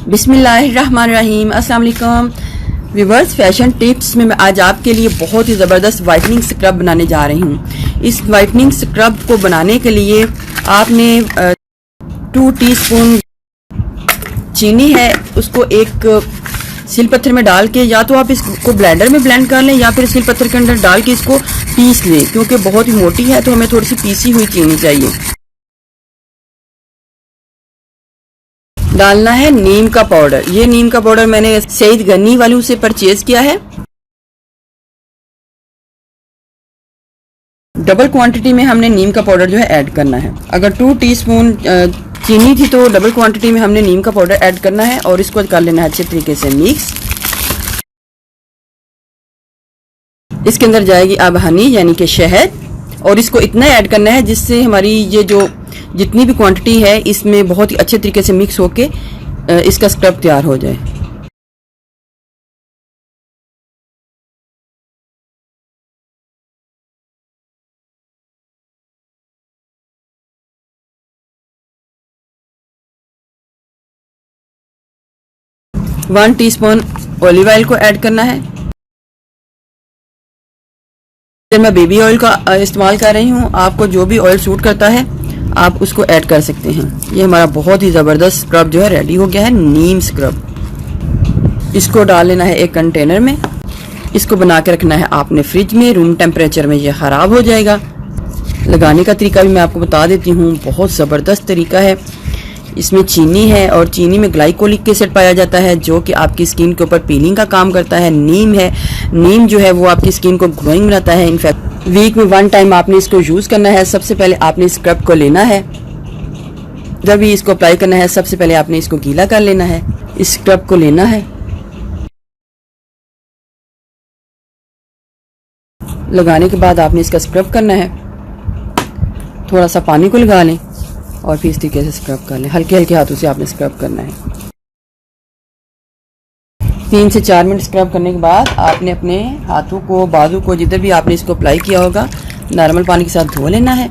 बिस्मिल्लाहिर्रहमानिर्रहीम। अस्सलाम वालेकुम व्यूअर्स, फैशन टिप्स में मैं आज आपके लिए बहुत ही ज़बरदस्त वाइटनिंग स्क्रब बनाने जा रही हूँ। इस वाइटनिंग स्क्रब को बनाने के लिए आपने 2 टीस्पून चीनी है, उसको एक सिल पत्थर में डाल के, या तो आप इसको ब्लेंडर में ब्लेंड कर लें या फिर सिल पत्थर के अंदर डाल के इसको पीस लें, क्योंकि बहुत ही मोटी है तो हमें थोड़ी सी पीसी हुई चीनी चाहिए। डालना है नीम का पाउडर। ये नीम का पाउडर मैंने सईद गनी वालों से परचेज किया है। डबल क्वांटिटी में हमने नीम का पाउडर जो है ऐड करना है। अगर 2 टीस्पून चीनी थी तो डबल क्वांटिटी में हमने नीम का पाउडर ऐड करना है और इसको कर लेना है अच्छे तरीके से मिक्स। इसके अंदर जाएगी अब हनी यानी कि शहद, और इसको इतना ऐड करना है जिससे हमारी ये जो जितनी भी क्वांटिटी है इसमें बहुत ही अच्छे तरीके से मिक्स होके इसका स्क्रब तैयार हो जाए। वन टीस्पून ऑलिव ऑयल को ऐड करना है। मैं बेबी ऑयल का इस्तेमाल कर रही हूँ, आपको जो भी ऑयल सूट करता है आप उसको ऐड कर सकते हैं। ये हमारा बहुत ही ज़बरदस्त स्क्रब जो है रेडी हो गया है, नीम स्क्रब। इसको डाल लेना है एक कंटेनर में। इसको बना के रखना है आपने फ्रिज में, रूम टेम्परेचर में। ये ख़राब हो जाएगा। लगाने का तरीका भी मैं आपको बता देती हूँ, बहुत ज़बरदस्त तरीका है। इसमें चीनी है और चीनी में ग्लाइकोलिक एसिड पाया जाता है जो कि आपकी स्किन के ऊपर पीलिंग का काम करता है। नीम है, नीम जो है वो आपकी स्किन को ग्लोइंग बनाता है। इनफैक्ट वीक में 1 टाइम आपने इसको यूज़ करना है। सबसे पहले आपने स्क्रब को लेना है, जब भी इसको अप्लाई करना है सबसे पहले आपने इसको गीला कर लेना है। इस स्क्रब को लेना है, लगाने के बाद आपने इसका स्क्रब करना है। थोड़ा सा पानी को लगा लें और फिर इस तरीके से स्क्रब कर लें। हल्के हल्के हाथों से आपने स्क्रब करना है। 3 से 4 मिनट स्क्रब करने के बाद आपने अपने हाथों को, बाजू को, जिधर भी आपने इसको अप्लाई किया होगा, नॉर्मल पानी के साथ धो लेना है।